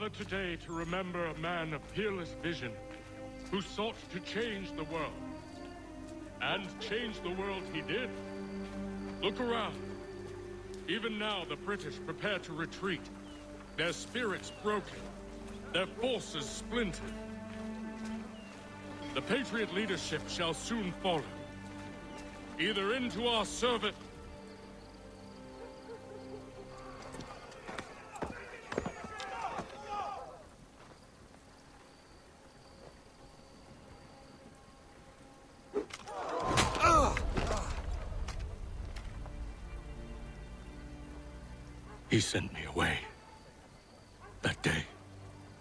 gather today to remember a man of peerless vision who sought to change the world. And change the world he did. Look around. Even now, the British prepare to retreat. Their spirits broken. Their forces splintered. The Patriot leadership shall soon follow. Either into our service... He sent me away. That day,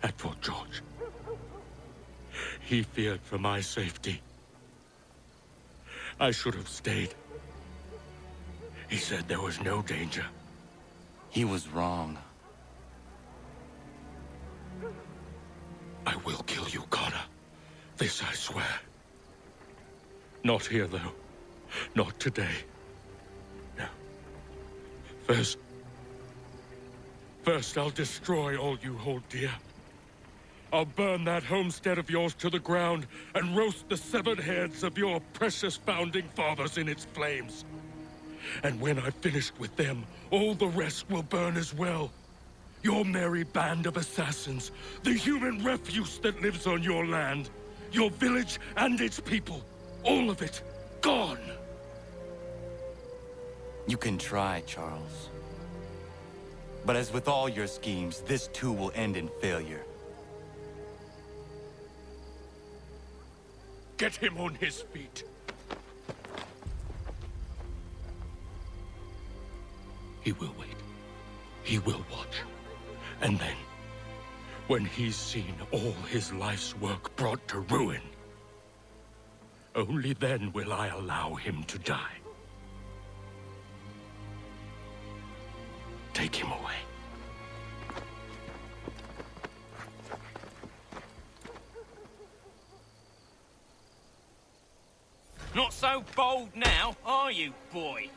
at Fort George. He feared for my safety. I should have stayed. He said there was no danger. He was wrong. I will kill you, Connor. This I swear. Not here, though. Not today. No. First, I'll destroy all you hold dear. I'll burn that homestead of yours to the ground and roast the severed heads of your precious founding fathers in its flames. And when I've finished with them, all the rest will burn as well. Your merry band of assassins, the human refuse that lives on your land, your village and its people, all of it, gone. You can try, Charles. But as with all your schemes, this too will end in failure. Get him on his feet. He will wait. He will watch. And then, when he's seen all his life's work brought to ruin, only then will I allow him to die. Take him away. Not so bold now, are you, boy?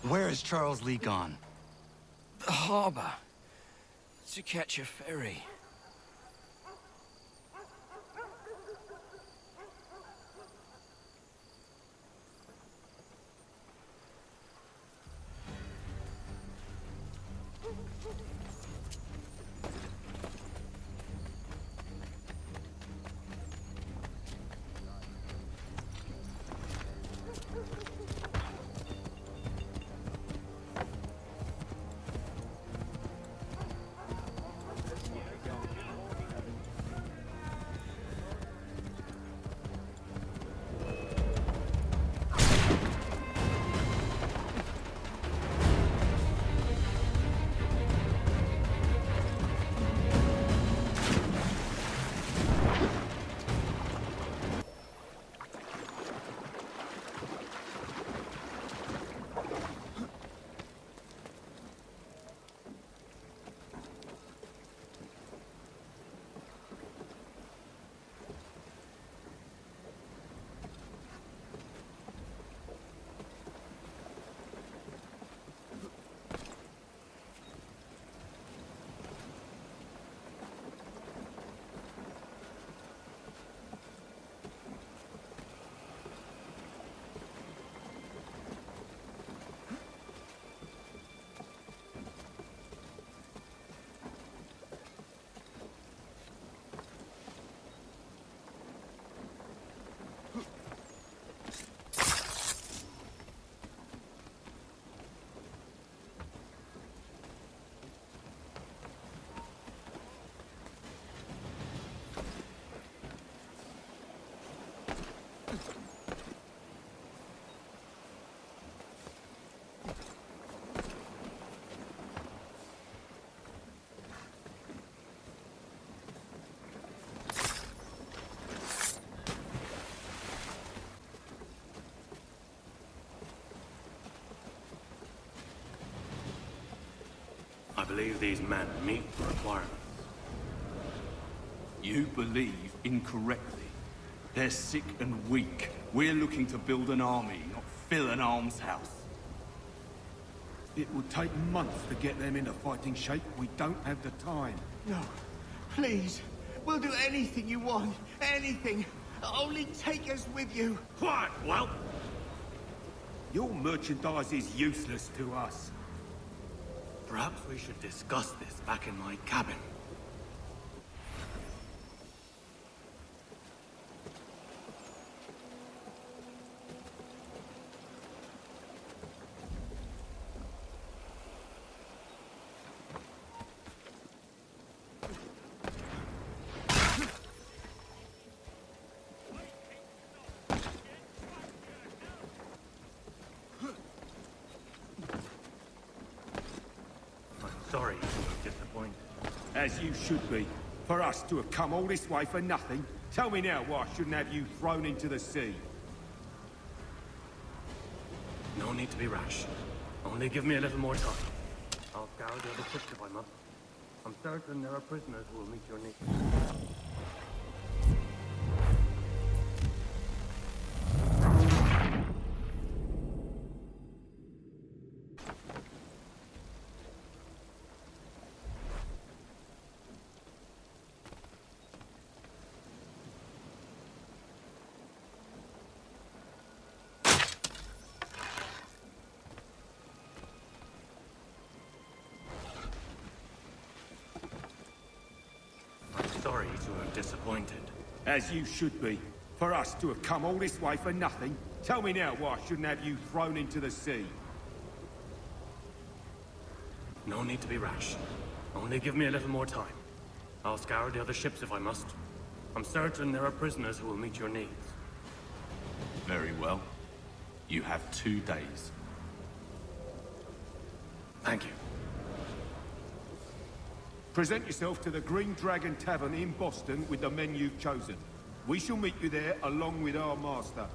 Where is Charles Lee gone? The harbor. To catch a ferry. I believe these men meet the requirements. You believe incorrectly. They're sick and weak. We're looking to build an army, not fill an almshouse. It would take months to get them into fighting shape. We don't have the time. No, please. We'll do anything you want. Anything. Only take us with you. Quiet, whelp! Your merchandise is useless to us. Perhaps we should discuss this back in my cabin. Sorry to be disappointed. As you should be. For us to have come all this way for nothing. Tell me now why I shouldn't have you thrown into the sea. No need to be rash. Only give me a little more time. I'll scour the other ships if I must. I'm certain there are prisoners who will meet your needs. Sorry to have disappointed. As you should be. For us to have come all this way for nothing. Tell me now why I shouldn't have you thrown into the sea. No need to be rash. Only give me a little more time. I'll scour the other ships if I must. I'm certain there are prisoners who will meet your needs. Very well. You have 2 days. Thank you. Present yourself to the Green Dragon Tavern in Boston with the men you've chosen. We shall meet you there along with our master.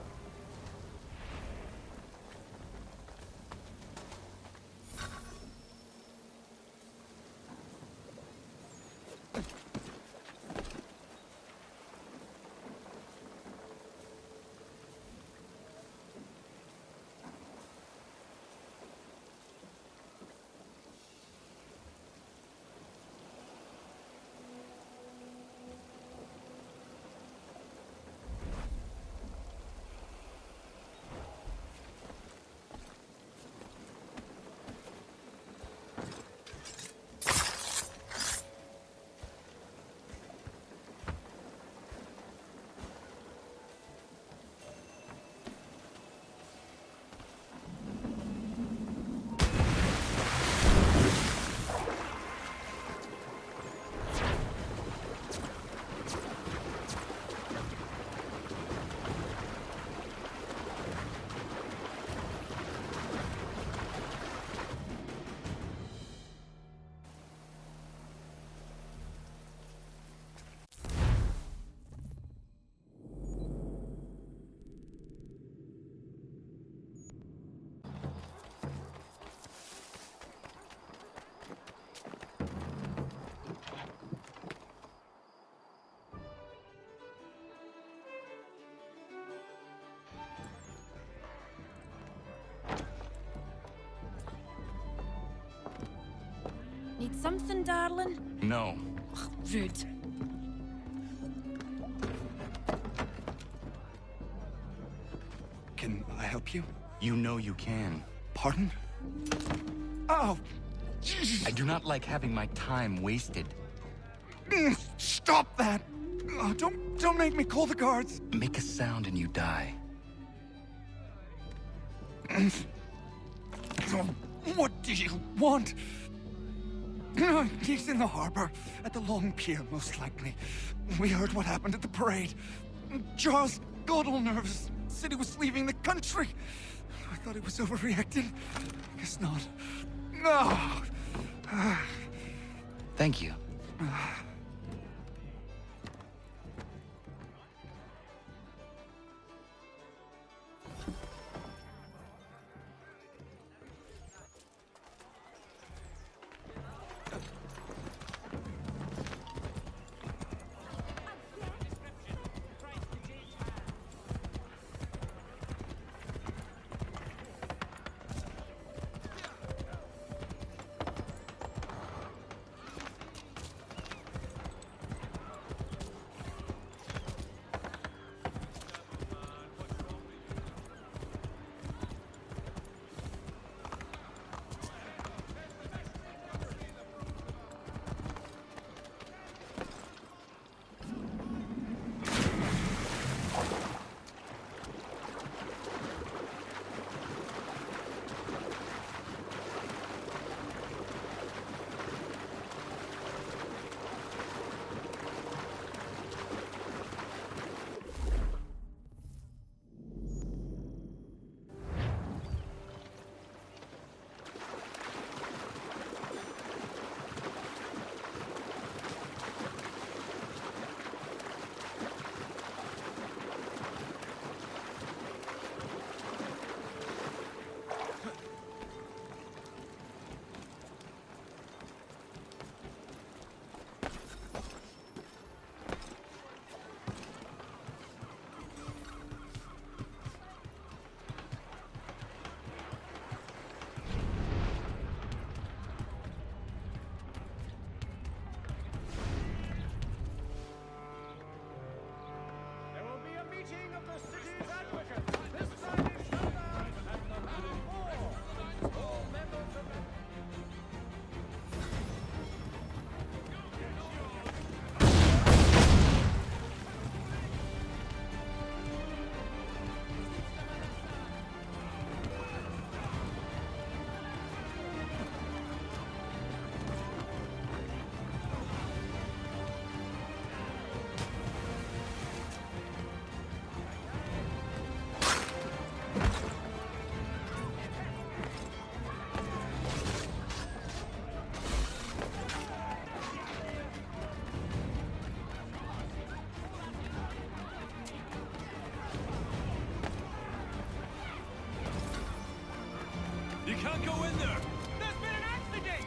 Need something, darling? No. Ugh, rude. Can I help you? You know you can. Pardon? Oh! I do not like having my time wasted. Stop that! Oh, don't make me call the guards! Make a sound and you die. What do you want? He's in the harbor, at the Long Pier, most likely. We heard what happened at the parade. Charles got all nervous, said he was leaving the country. I thought he was overreacting. Guess not. No! Thank you. can't go in there! There's been an accident!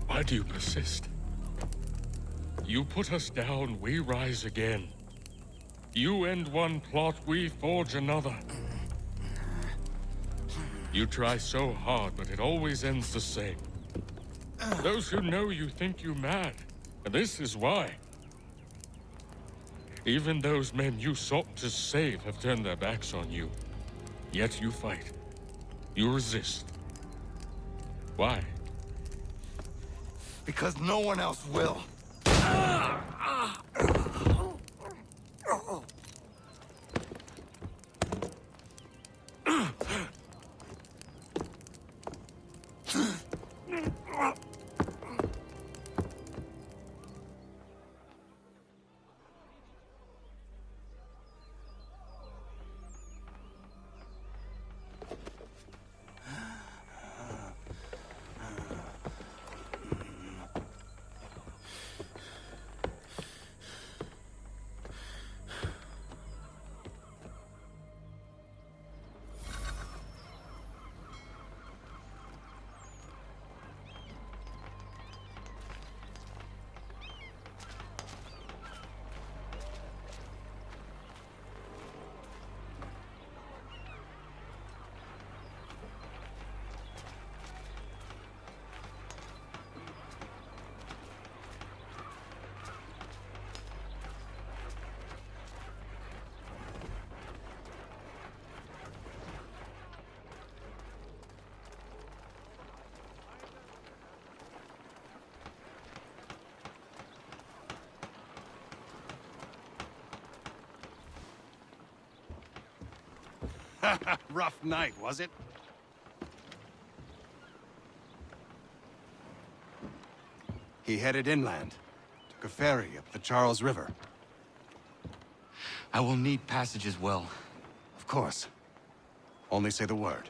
Why do you persist? You put us down, we rise again. You end one plot, we forge another. You try so hard, but it always ends the same. Those who know you think you mad, and this is why. Even those men you sought to save have turned their backs on you. Yet you fight. You resist. Why? Because no one else will. Rough night, was it? He headed inland, took a ferry up the Charles River. I will need passage as well. Of course. Only say the word.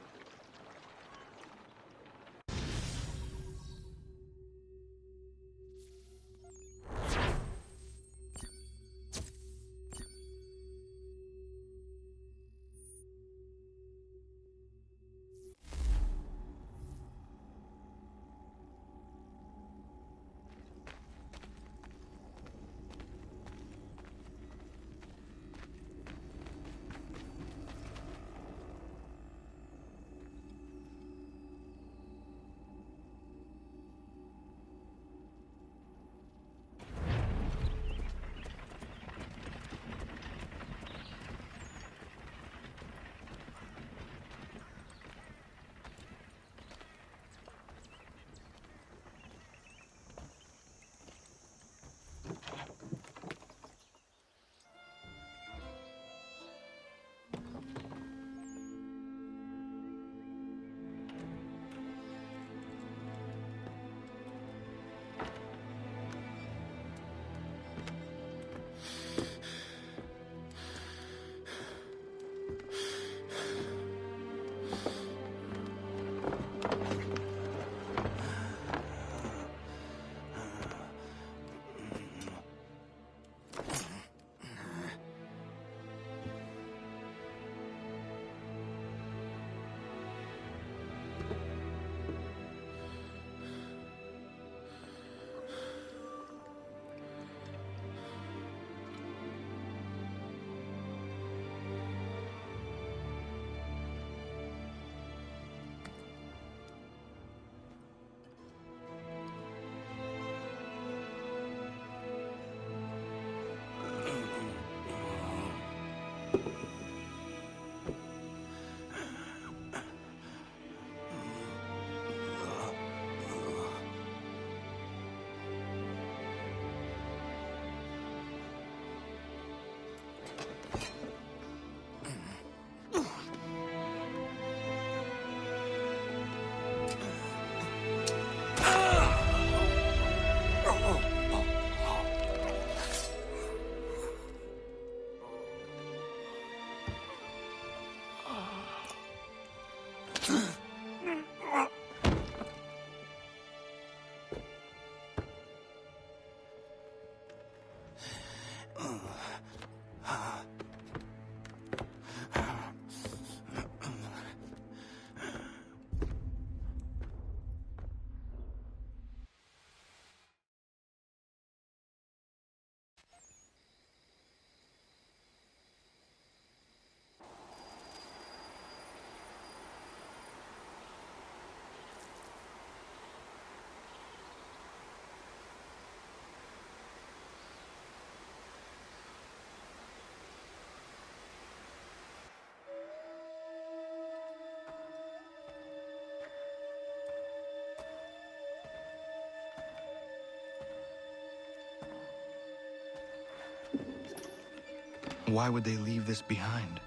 Why would they leave this behind?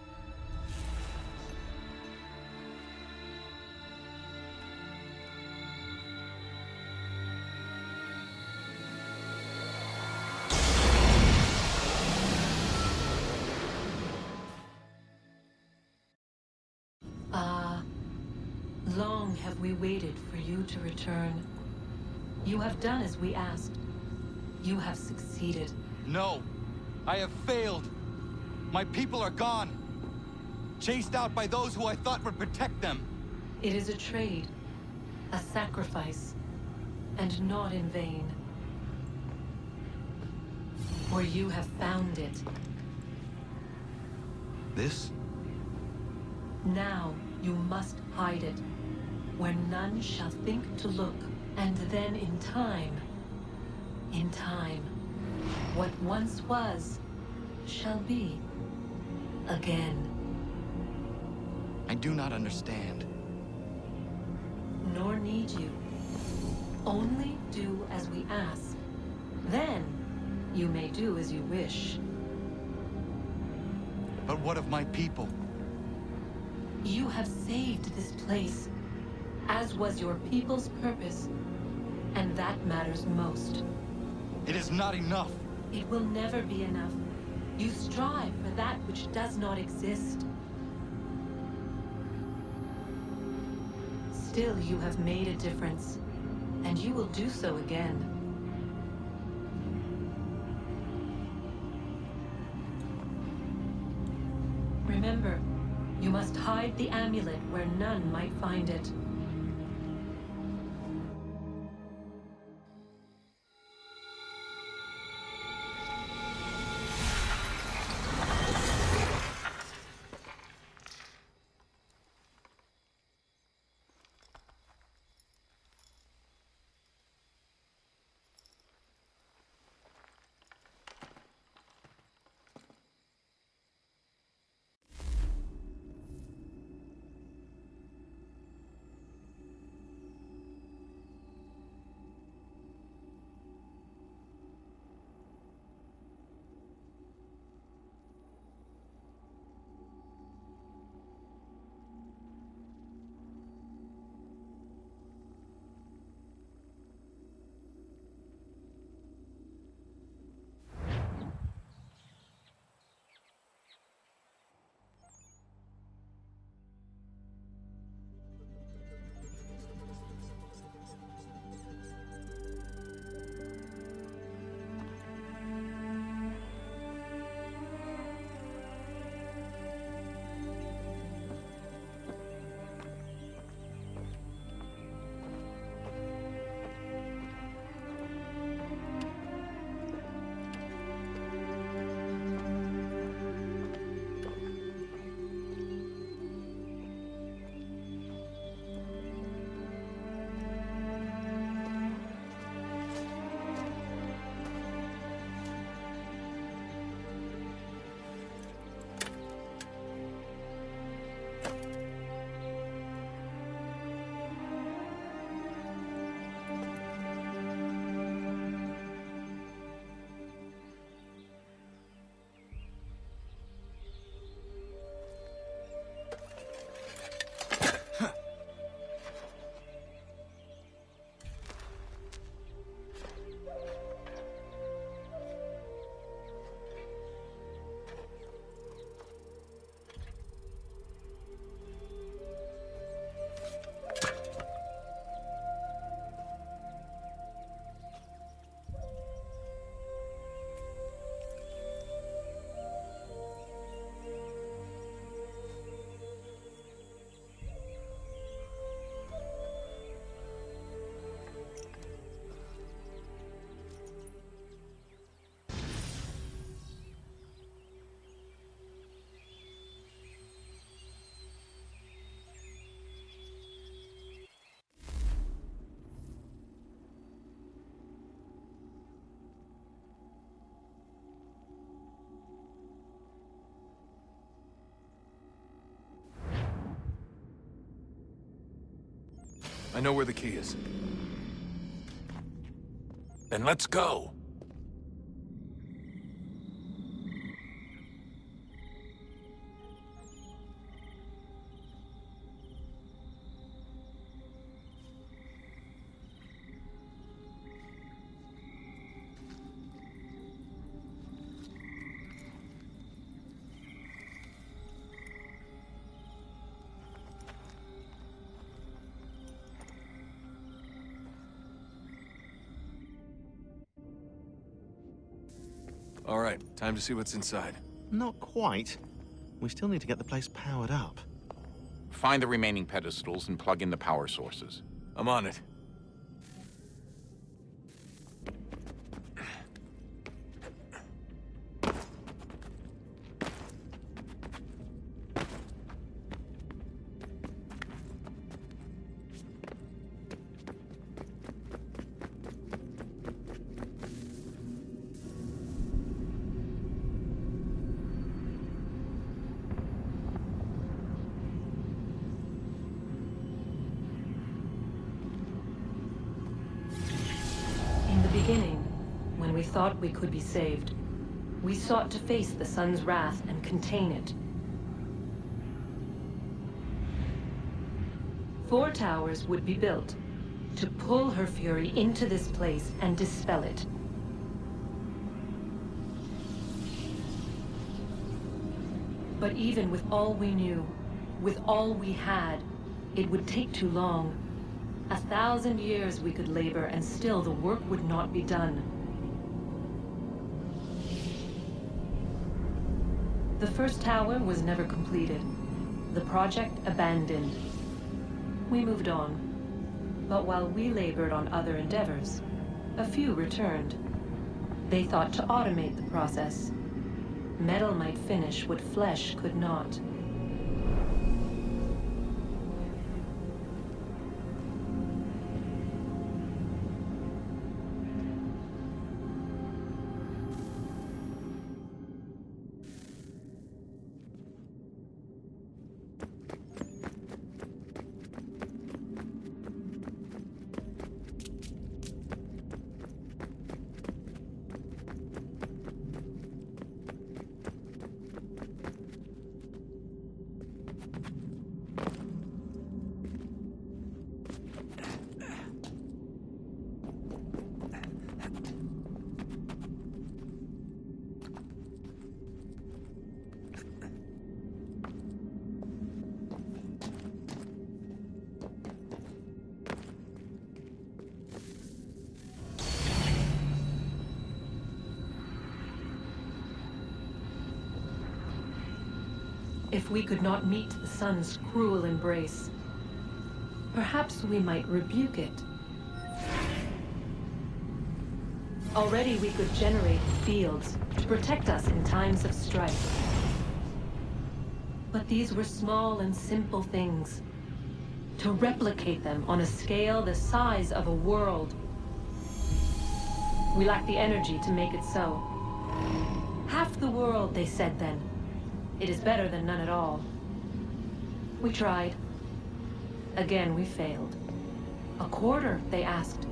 Long have we waited for you to return. You have done as we asked. You have succeeded. No! I have failed! My people are gone! Chased out by those who I thought would protect them! It is a trade, a sacrifice, and not in vain. For you have found it. This? Now you must hide it, where none shall think to look, and then in time, what once was, shall be again. I do not understand. Nor need you. Only do as we ask. Then, you may do as you wish. But what of my people? You have saved this place, as was your people's purpose, and that matters most. It is not enough. It will never be enough. You strive for that which does not exist. Still, you have made a difference, and you will do so again. Remember, you must hide the amulet where none might find it. I know where the key is. Then let's go! All right, time to see what's inside. Not quite. We still need to get the place powered up. Find the remaining pedestals and plug in the power sources. I'm on it. When we thought we could be saved, we sought to face the sun's wrath and contain it. 4 towers would be built to pull her fury into this place and dispel it. But even with all we knew, with all we had, it would take too long. 1,000 years we could labor and still the work would not be done. The first tower was never completed. The project abandoned. We moved on. But while we labored on other endeavors, a few returned. They thought to automate the process. Metal might finish what flesh could not. If we could not meet the sun's cruel embrace, perhaps we might rebuke it. Already we could generate fields to protect us in times of strife. But these were small and simple things. To replicate them on a scale the size of a world. We lack the energy to make it so. Half the world, they said then. It is better than none at all. We tried. Again, we failed. A quarter, they asked.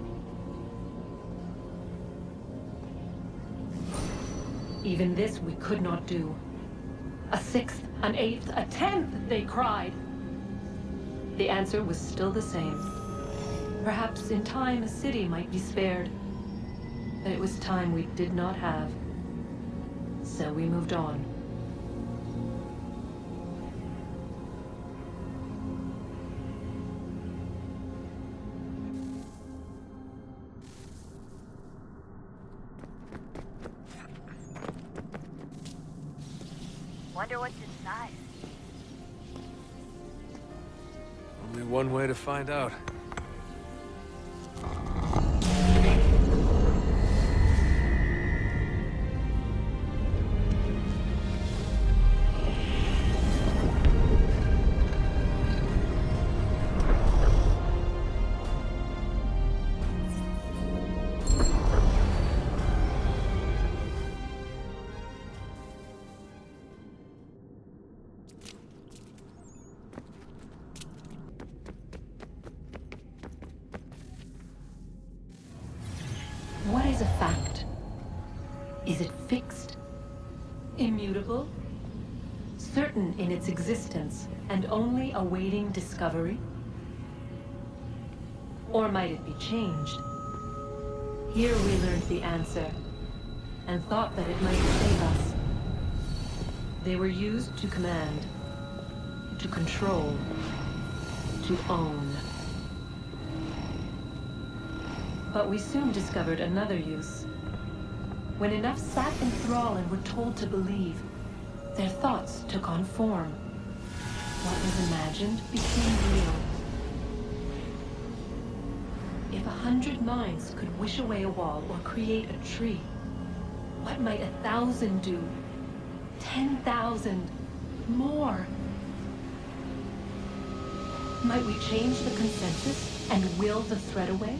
Even this we could not do. A 1/6, an 1/8, a 10th, they cried. The answer was still the same. Perhaps in time a city might be spared. But it was time we did not have. So we moved on. Wonder what's inside. Only one way to find out. What is a fact? Is it fixed? Immutable? Certain in its existence and only awaiting discovery? Or might it be changed? Here we learned the answer and thought that it might save us. They were used to command, to control, to own. But we soon discovered another use. When enough sat in thrall and were told to believe, their thoughts took on form. What was imagined became real. If 100 minds could wish away a wall or create a tree, what might 1,000 do? 10,000? More? Might we change the consensus and will the thread away?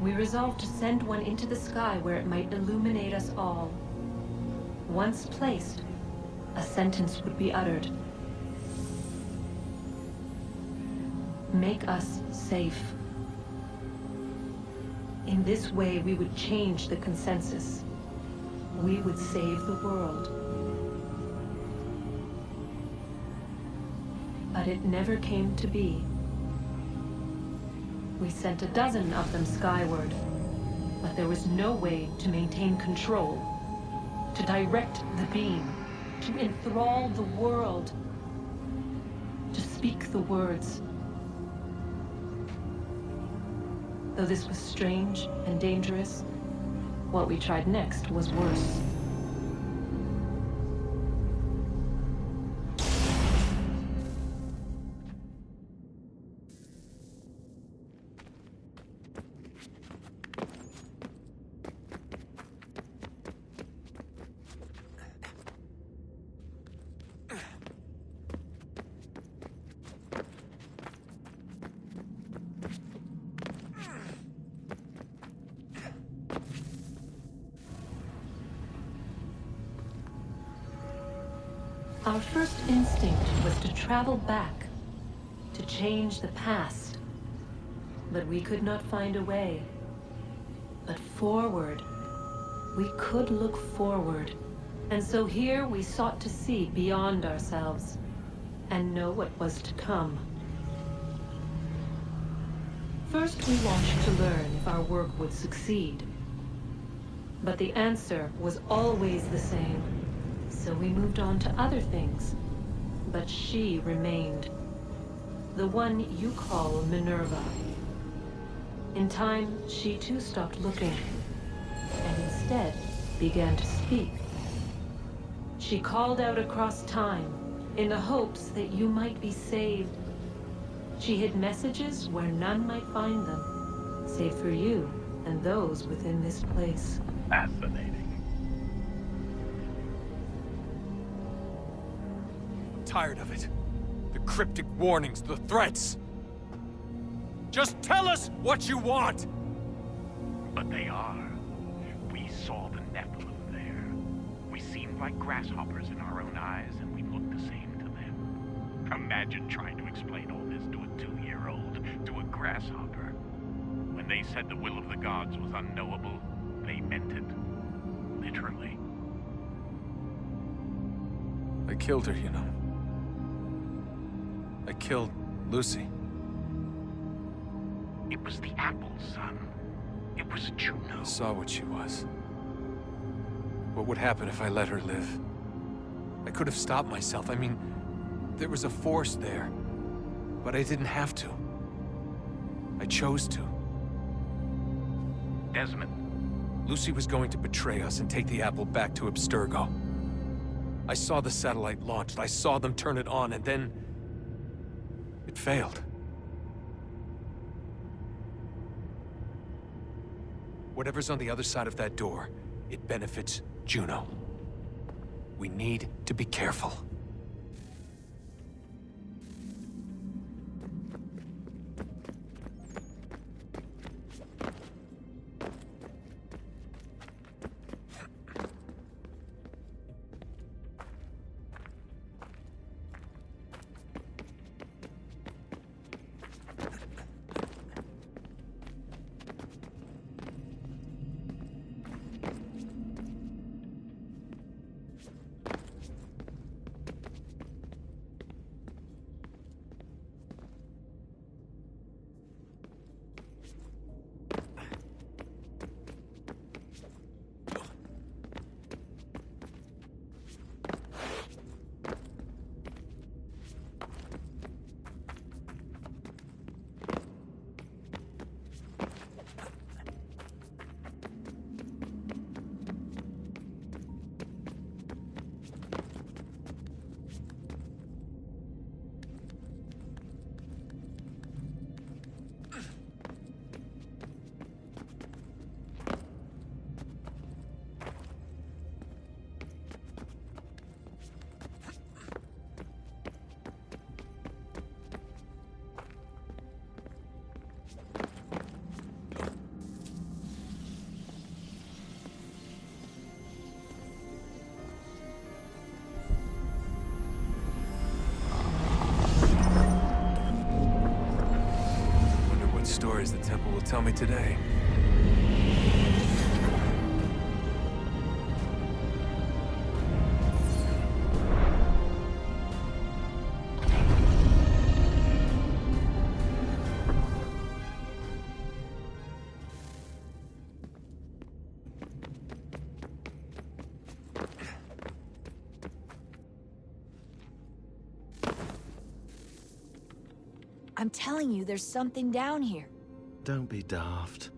We resolved to send one into the sky where it might illuminate us all. Once placed, a sentence would be uttered. Make us safe. In this way, we would change the consensus. We would save the world. But it never came to be. We sent a dozen of them skyward, but there was no way to maintain control, to direct the beam, to enthrall the world, to speak the words. Though this was strange and dangerous, what we tried next was worse. Our first instinct was to travel back, to change the past. But we could not find a way. But forward, we could look forward. And so here we sought to see beyond ourselves and know what was to come. First, we watched to learn if our work would succeed. But the answer was always the same. So we moved on to other things, but she remained. The one you call Minerva. In time, she too stopped looking, and instead began to speak. She called out across time, in the hopes that you might be saved. She hid messages where none might find them, save for you and those within this place. Fascinating. Tired of it. The cryptic warnings, the threats. Just tell us what you want! But they are. We saw the Nephilim there. We seemed like grasshoppers in our own eyes, and we looked the same to them. Imagine trying to explain all this to a 2-year-old, to a grasshopper. When they said the will of the gods was unknowable, they meant it. Literally. I killed her, you know. I killed Lucy. It was the apple, son. It was Juno. I saw what she was. What would happen if I let her live? I could have stopped myself. I mean, there was a force there. But I didn't have to. I chose to. Desmond. Lucy was going to betray us and take the apple back to Abstergo. I saw the satellite launched. I saw them turn it on, and then it failed. Whatever's on the other side of that door, it benefits Juno. We need to be careful. you'll tell me today. I'm telling you, there's something down here. Don't be daft.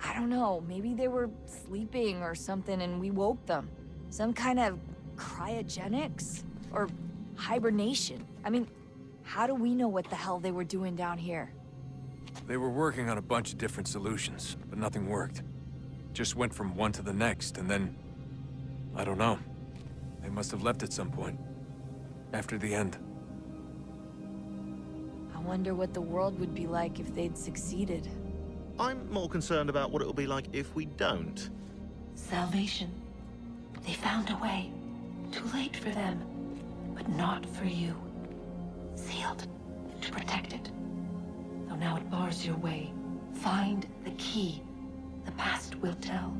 I don't know, maybe they were sleeping or something and we woke them. Some kind of cryogenics? Or hibernation? I mean, how do we know what the hell they were doing down here? They were working on a bunch of different solutions, but nothing worked. Just went from one to the next, and then... I don't know. They must have left at some point. After the end. I wonder what the world would be like if they'd succeeded. I'm more concerned about what it'll be like if we don't. Salvation. They found a way. Too late for them, but not for you. Sealed to protect it. Though now it bars your way. Find the key. The past will tell.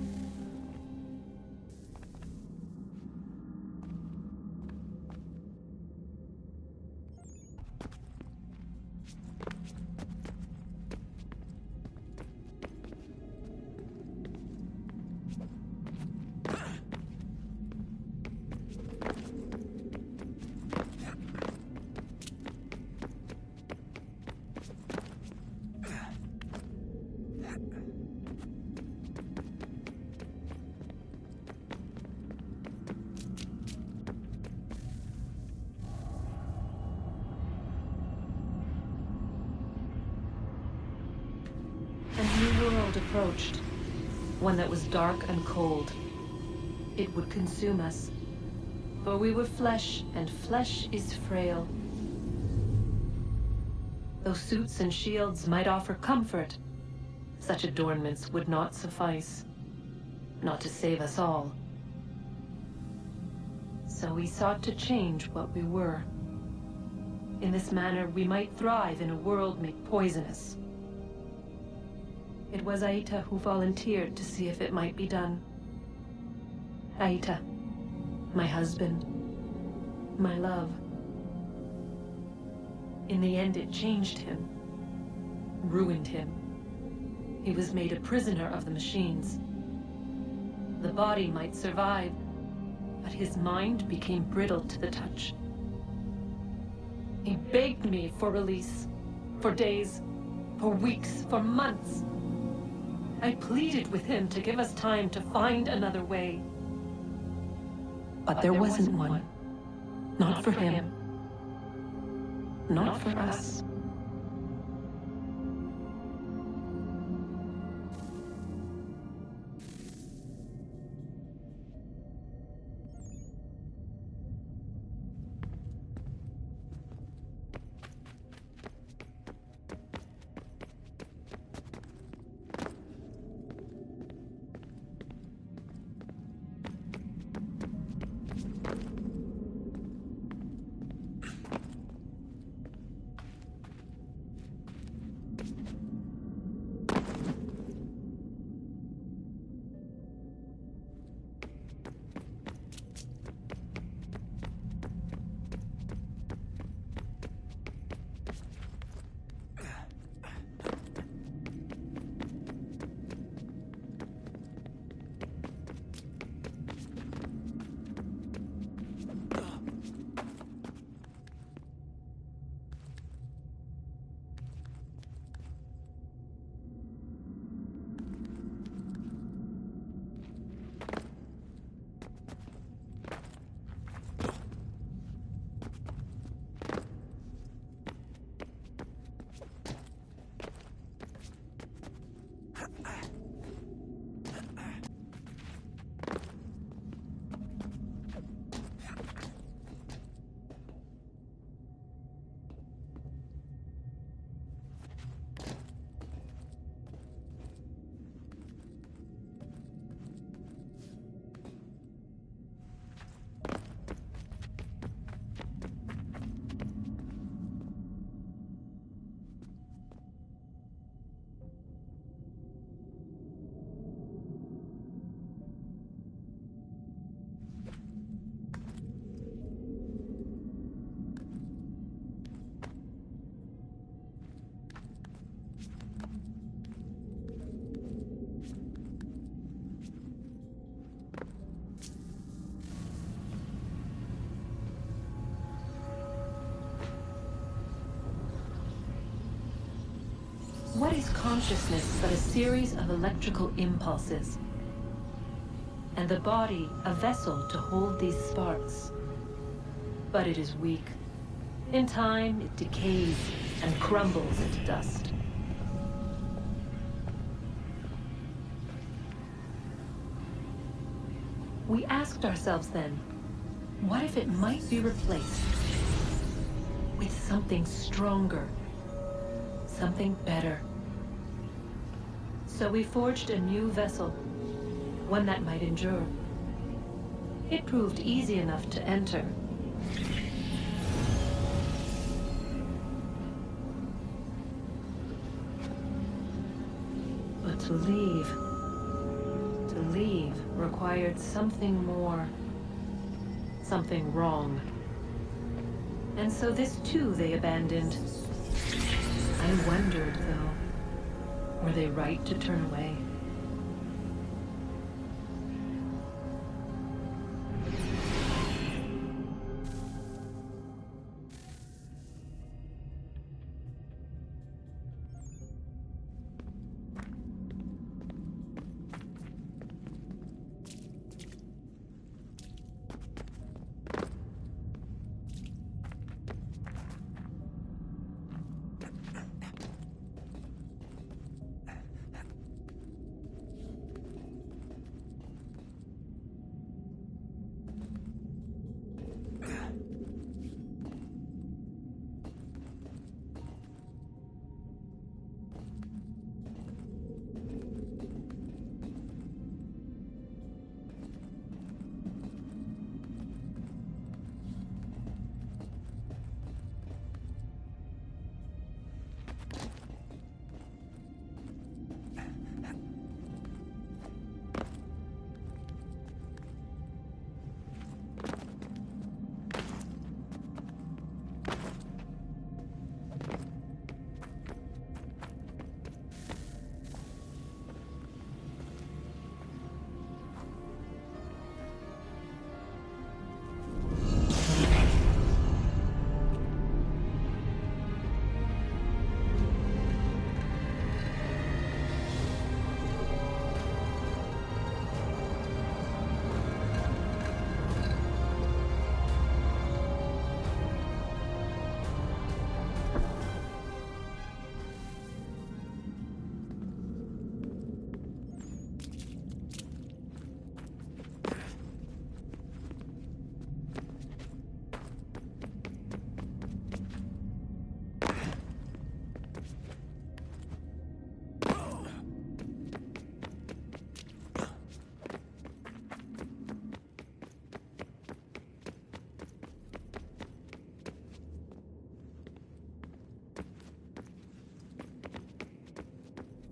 A new world approached. One that was dark and cold. It would consume us. For we were flesh, and flesh is frail. Though suits and shields might offer comfort, such adornments would not suffice. Not to save us all. So we sought to change what we were. In this manner, we might thrive in a world made poisonous. It was Aita who volunteered to see if it might be done. Aita, my husband, my love. In the end, it changed him, ruined him. He was made a prisoner of the machines. The body might survive, but his mind became brittle to the touch. He begged me for release, for days, for weeks, for months. I pleaded with him to give us time to find another way. But there wasn't one. Not for him. Not for us. consciousness but a series of electrical impulses, and the body a vessel to hold these sparks. But it is weak. In time, it decays and crumbles into dust. We asked ourselves then, what if it might be replaced with something stronger, something better? So we forged a new vessel, one that might endure. It proved easy enough to enter. But to leave required something more, something wrong. And so this too they abandoned. I wondered, though, were they right to turn away?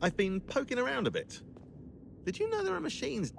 I've been poking around a bit. Did you know there are machines?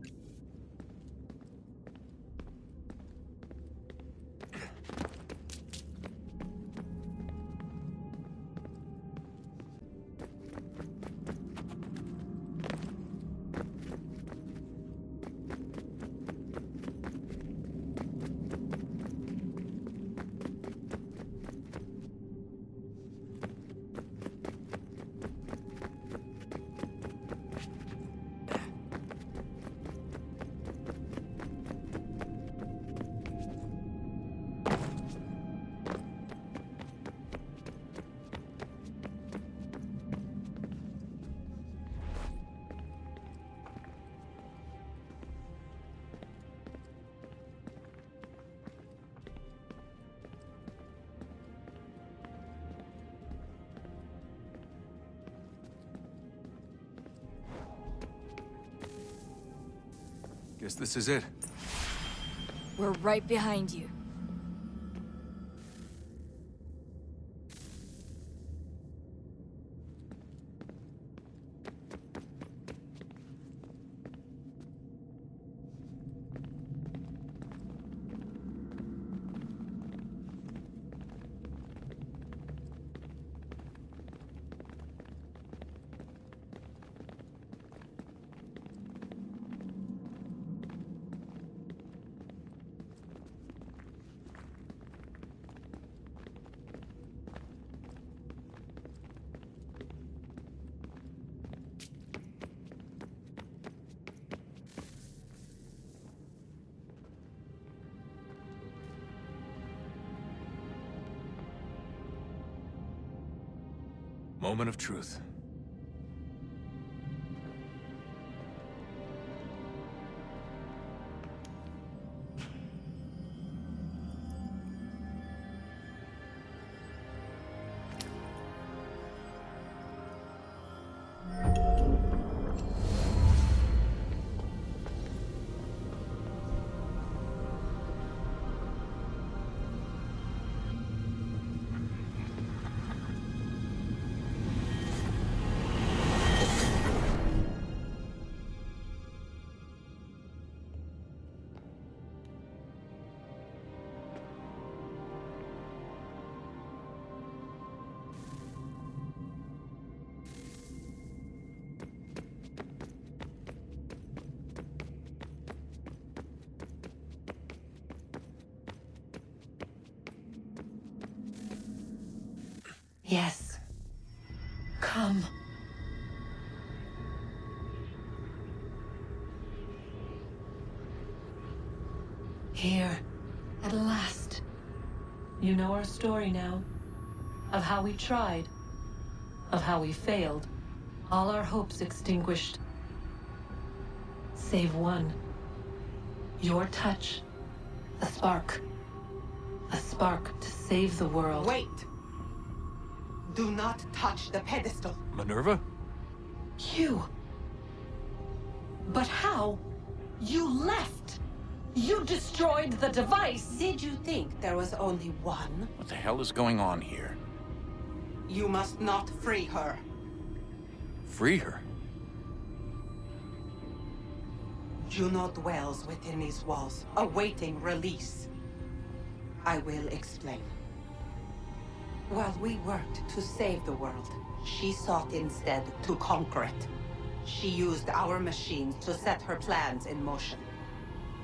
Guess this is it. We're right behind you. Moment of truth. Yes. Come. Here, at last. You know our story now. Of how we tried. Of how we failed. All our hopes extinguished. Save one. Your touch. A spark. A spark to save the world. Wait! Do not touch the pedestal. Minerva? You. But how? You left. You destroyed the device. Did you think there was only one? What the hell is going on here? You must not free her. Free her? Juno dwells within these walls, awaiting release. I will explain. While we worked to save the world, she sought instead to conquer it. She used our machines to set her plans in motion.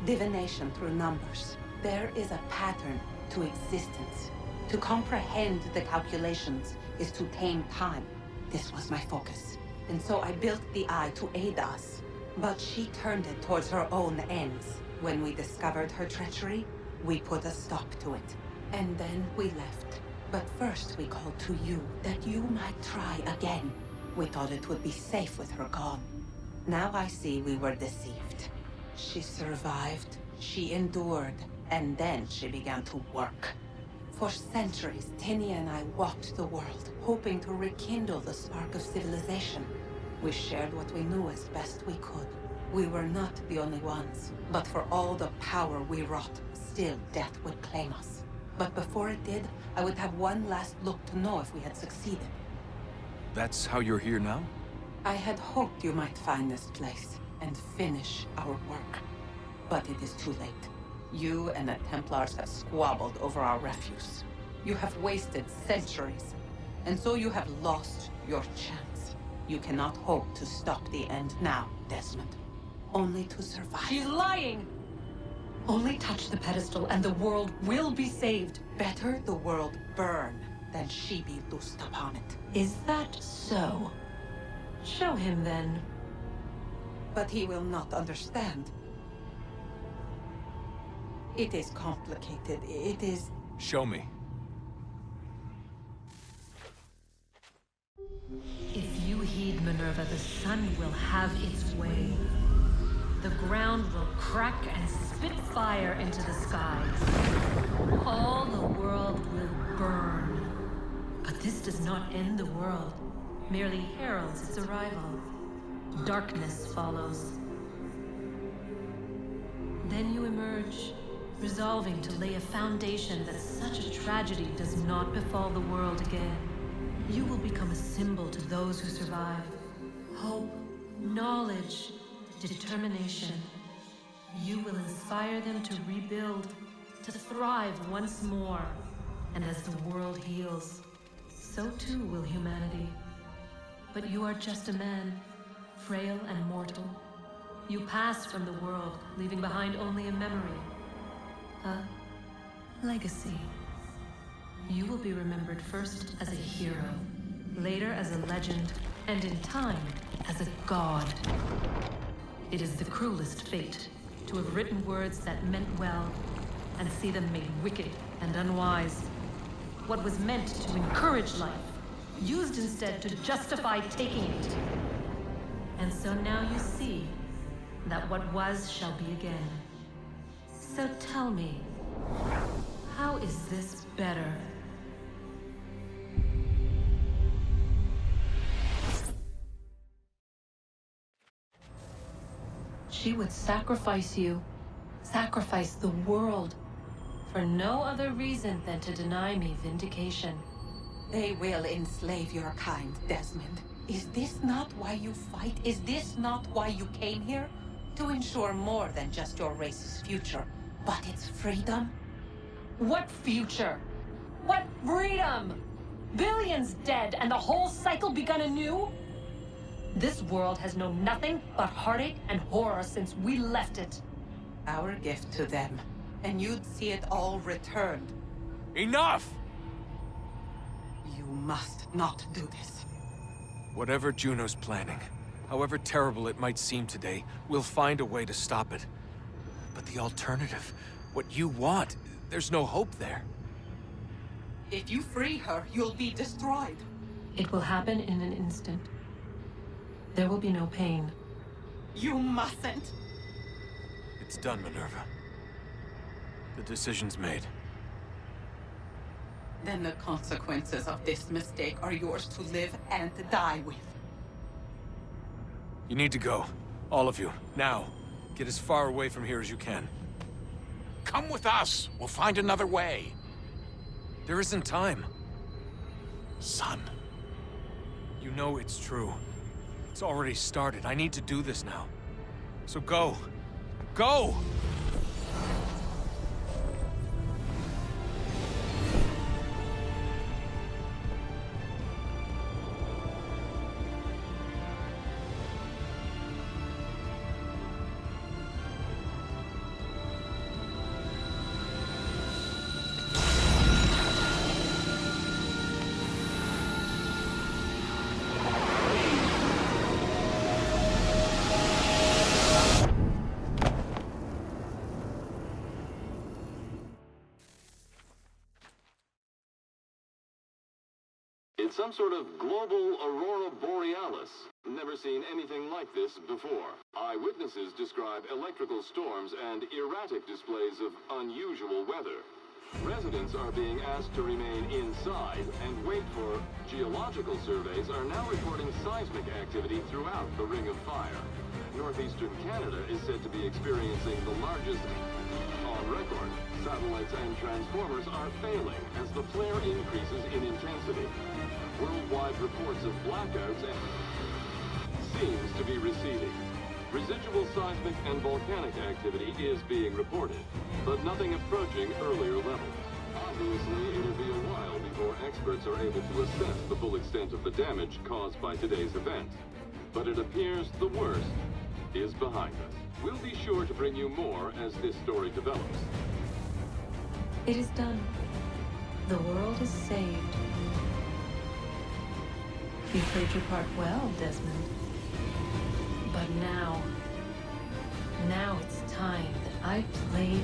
Divination through numbers. There is a pattern to existence. To comprehend the calculations is to tame time. This was my focus. And so I built the eye to aid us. But she turned it towards her own ends. When we discovered her treachery, we put a stop to it. And then we left. But first we called to you, that you might try again. We thought it would be safe with her gone. Now I see we were deceived. She survived, she endured, and then she began to work. For centuries, Tinny and I walked the world, hoping to rekindle the spark of civilization. We shared what we knew as best we could. We were not the only ones, but for all the power we wrought, still death would claim us. But before it did, I would have one last look to know if we had succeeded. That's how you're here now? I had hoped you might find this place and finish our work. But it is too late. You and the Templars have squabbled over our refuse. You have wasted centuries, and so you have lost your chance. You cannot hope to stop the end now, Desmond. Only to survive. She's lying! Only touch the pedestal and the world will be saved. Better the world burn than she be loosed upon it. Is that so? Show him then. But he will not understand. It is complicated. It is... Show me. If you heed Minerva, the sun will have its way. The ground will crack and spit fire into the skies. All the world will burn. But this does not end the world, merely heralds its arrival. Darkness follows. Then you emerge, resolving to lay a foundation that such a tragedy does not befall the world again. You will become a symbol to those who survive. Hope, knowledge, determination. You will inspire them to rebuild, to thrive once more. And as the world heals, so too will humanity. But you are just a man, frail and mortal. You pass from the world, leaving behind only a memory. A legacy. You will be remembered first as a hero, later as a legend, and in time, as a god. It is the cruelest fate, to have written words that meant well, and see them made wicked and unwise. What was meant to encourage life used instead to justify taking it. And so now you see that what was shall be again. So tell me, how is this better? She would sacrifice you, sacrifice the world, for no other reason than to deny me vindication. They will enslave your kind, Desmond. Is this not why you fight? Is this not why you came here? To ensure more than just your race's future, but its freedom? What future? What freedom? Billions dead and the whole cycle begun anew? This world has known nothing but heartache and horror since we left it. Our gift to them, and you'd see it all returned. Enough! You must not do this. Whatever Juno's planning, however terrible it might seem today, we'll find a way to stop it. But the alternative, what you want, there's no hope there. If you free her, you'll be destroyed. It will happen in an instant. There will be no pain. You mustn't. It's done, Minerva. The decision's made. Then the consequences of this mistake are yours to live and die with. You need to go. All of you. Now. Get as far away from here as you can. Come with us. We'll find another way. There isn't time. Son. You know it's true. It's already started. I need to do this now. So go. Go! It's some sort of global aurora borealis. Never seen anything like this before. Eyewitnesses describe electrical storms and erratic displays of unusual weather. Residents are being asked to remain inside and wait for geological surveys are now reporting seismic activity throughout the Ring of Fire. Northeastern Canada is said to be experiencing the largest on record. Satellites and transformers are failing as the flare increases in intensity. Worldwide reports of blackouts seems to be receding. Residual seismic and volcanic activity is being reported, but nothing approaching earlier levels. Obviously, it'll be a while before experts are able to assess the full extent of the damage caused by today's event. But it appears the worst is behind us. We'll be sure to bring you more as this story develops. It is done. The world is saved. You played your part well, Desmond. But now it's time that I played